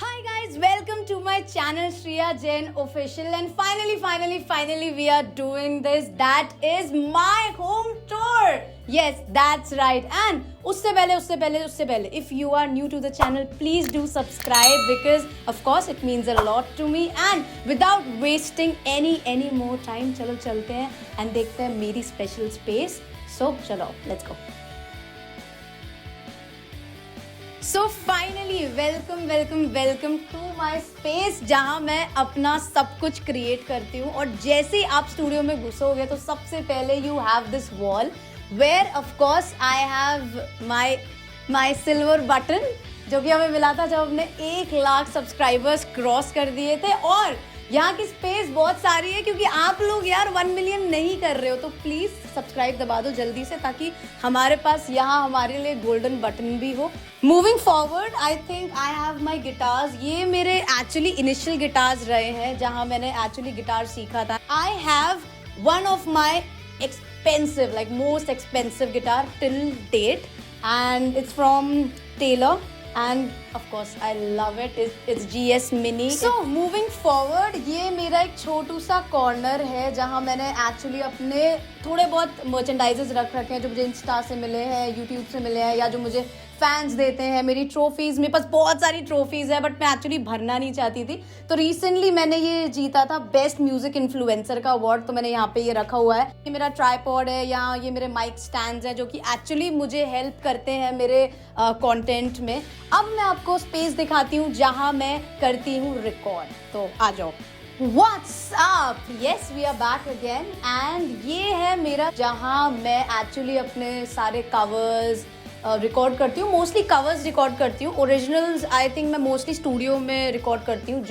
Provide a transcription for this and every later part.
Hi guys, welcome to my channel Shriya Jain Official, and finally we are doing this. That is my home tour. Yes, that's right. And उससे पहले, if you are new to the channel, please do subscribe because of course it means a lot to me. And without wasting any more time, चलो चलते हैं and देखते हैं मेरी special space. So चलो, let's go. So finally welcome to my space, जहाँ मैं अपना सब कुछ क्रिएट करती हूँ. और जैसे ही आप स्टूडियो में घुसोगे तो सबसे पहले you have this wall where of course I have my silver button, जो कि हमें मिला था जब हमने 1 लाख सब्सक्राइबर्स क्रॉस कर दिए थे. और यहाँ की स्पेस बहुत सारी है क्योंकि आप लोग यार 1 मिलियन नहीं कर रहे हो, तो प्लीज़ सब्सक्राइब दबा दो जल्दी से, ताकि हमारे पास यहाँ हमारे लिए गोल्डन बटन भी हो. Moving forward, I think I have my guitars. ये मेरे एक्चुअली इनिशियल गिटार्स रहे हैं जहाँ मैंने एक्चुअली गिटार सीखा था. I have one of my expensive, like most expensive guitar till date, and it's from Taylor. And of course I love it. It's GS Mini. So moving forward, ये मेरा एक छोटू सा कॉर्नर है जहाँ मैंने actually अपने थोड़े बहुत मर्चेंडाइजेस रख रखे हैं जो मुझे इंस्टा से मिले हैं, यूट्यूब से मिले हैं, या जो मुझे फैंस देते हैं. मेरी ट्रॉफीज, मेरे पास बहुत सारी ट्रॉफीज है बट मैं एक्चुअली भरना नहीं चाहती थी. तो रिसेंटली मैंने ये जीता था बेस्ट म्यूजिक इन्फ्लुएंसर का अवार्ड, तो मैंने यहाँ पे ये रखा हुआ है. ये मेरा ट्राइपॉड है, यहाँ ये मेरे माइक स्टैंड्स है जो कि एक्चुअली मुझे हेल्प करते हैं मेरे कंटेंट में. अब मैं आपको स्पेस दिखाती हूँ जहाँ मैं करती हूँ रिकॉर्ड, तो आ जाओ. What's up? Yes, we are back again. And ये है मेरा जहाँ मैं एक्चुअली अपने सारे कवर्स रिकॉर्ड करती हूँ. मोस्टली कवर्स रिकॉर्ड करती हूँ. ओरिजिनल्स आई थिंक मैं मोस्टली स्टूडियो में रिकॉर्ड करती हूँ,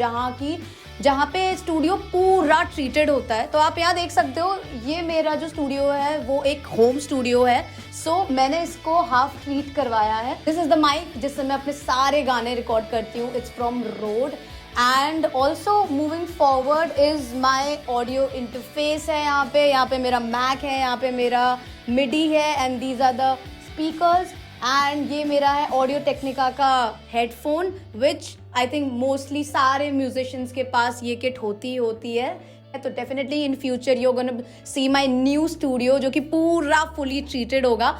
जहाँ पे स्टूडियो पूरा ट्रीटेड होता है. तो आप यहाँ देख सकते हो, ये मेरा जो स्टूडियो है वो एक होम स्टूडियो है. सो मैंने इसको हाफ ट्रीट करवाया है. दिस इज द माइक जिससे मैं अपने सारे गाने रिकॉर्ड करती हूँ. It's from road. And also moving forward is my audio interface है. यहाँ पे मेरा मैक है, यहाँ पे मेरा मिडी है, and these are the speakers. And ये मेरा है ऑडियो टेक्निका का headphone, which I think mostly सारे म्यूजिशियंस के पास ये किट होती है. तो definitely in future you gonna see my new studio जो कि पूरा फुली ट्रीटेड होगा.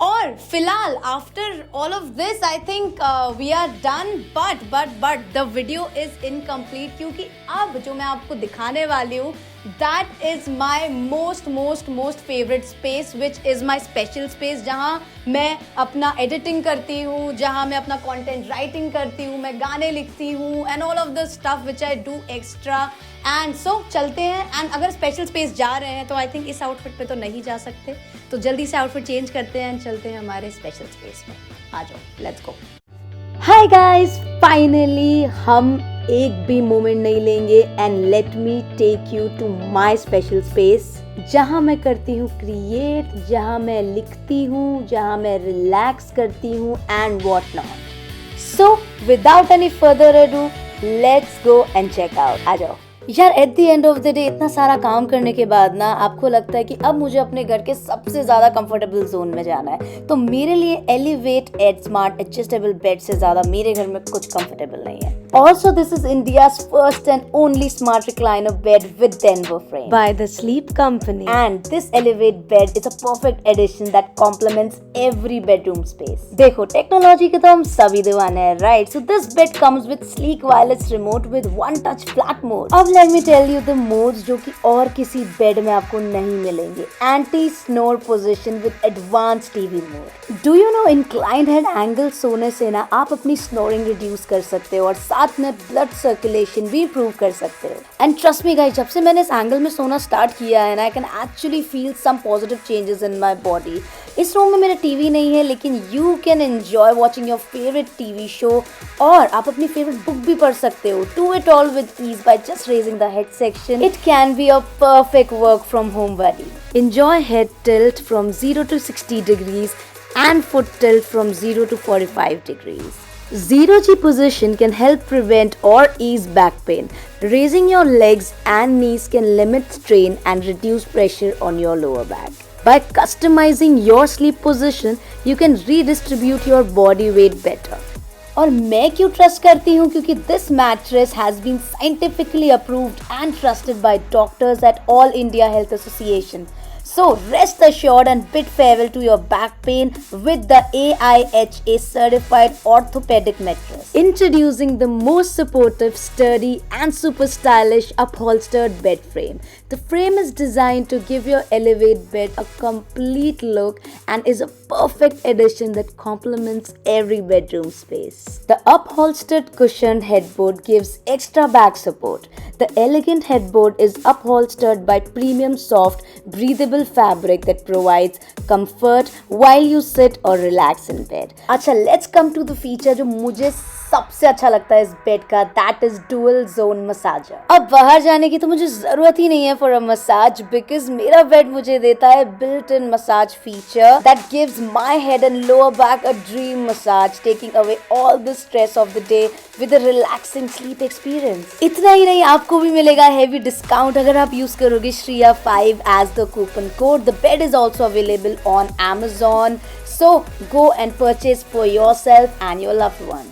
और फिलहाल after all of this I think we are done, but the video is incomplete, क्योंकि अब जो मैं आपको दिखाने वाली हूँ that is my most favourite space, which is my special space, जहाँ मैं अपना एडिटिंग करती हूँ, जहाँ मैं अपना कंटेंट राइटिंग करती हूँ, मैं गाने लिखती हूँ, and all of the stuff which I do extra. And so चलते हैं. एंड अगर स्पेशल स्पेस जा रहे हैं तो आई थिंक इस आउटफिट पे तो नहीं जा सकते, तो जल्दी से आउटफिट चेंज करते हैं एंड चलते हैं हमारे स्पेशल स्पेस में. आ जाओ, let's go. Hi guys, finally हम एक भी मोमेंट नहीं लेंगे and let me take you to my special space, जहाँ मैं करती हूँ क्रिएट, जहाँ मैं लिखती हूँ, जहाँ मैं रिलैक्स करती हूँ and what not. So without any further ado, let's go and check out. आ जाओ यार. At the end of the day इतना सारा काम करने के बाद ना आपको लगता है कि अब मुझे अपने घर के सबसे ज्यादा कंफर्टेबल जोन में जाना है. तो मेरे लिए elevated smart adjustable bed से ज्यादा मेरे घर में कुछ कंफर्टेबल नहीं है. Also, this is India's first and only smart recliner bed with Denver frame by the Sleep Company. And this Elevate bed is a perfect addition that complements every bedroom space. देखो, technology के तो हम सभी दीवाने हैं, right? So this bed comes with sleek wireless remote with one touch flat mode. अब let me tell you the modes जो कि और किसी बेड में आपको नहीं मिलेंगे. Anti-snore position with advanced TV mode. Do you know inclined head angle सोने से ना आप अपनी snoring reduce कर सकते हो और साथ में ब्लड सर्कुलेशन भी इंप्रूव कर सकते हो. एंड ट्रस्ट मी गाइस, जब से मैंने इस एंगल में सोना स्टार्ट किया है ना, I can actually feel some positive changes in my body. इस रूम में मेरा टीवी नहीं है, लेकिन you can enjoy watching your favourite TV show, और आप अपनी फेवरेट बुक भी पढ़ सकते हो. Do it all with ease by just raising the head section. It can be a perfect work from home buddy. Enjoy head tilt from 0 to 60 degrees and foot tilt from 0 to 45 degrees. Zero G position can help prevent or ease back pain. Raising your legs and knees can limit strain and reduce pressure on your lower back. By customizing your sleep position, you can redistribute your body weight better. और मैं क्यों trust करती हूँ, क्योंकि this mattress has been scientifically approved and trusted by doctors at All India Health Association. So rest assured and bid farewell to your back pain with the AIHA certified orthopedic mattress. Introducing the most supportive, sturdy and super stylish upholstered bed frame. The frame is designed to give your Elevate bed a complete look and is a perfect addition that complements every bedroom space. The upholstered cushioned headboard gives extra back support. The elegant headboard is upholstered by premium soft, breathable fabric that provides comfort while you sit or relax in bed. अच्छा, let's come to the feature जो मुझे सबसे अच्छा लगता है इस bed का, that is dual zone massager. अब बाहर जाने की तो मुझे जरूरत ही नहीं है फॉर अ मसाज, बिकॉज मेरा बेड मुझे देता है built in massage feature that gives my head and lower back a dream massage, taking away all the stress of the day with a relaxing sleep experience. इतना ही नहीं, आपको भी मिलेगा heavy discount अगर आप यूज करोगे Shriya 5 as the coupon code. The bed is also available on Amazon. So go and purchase for yourself and your loved ones.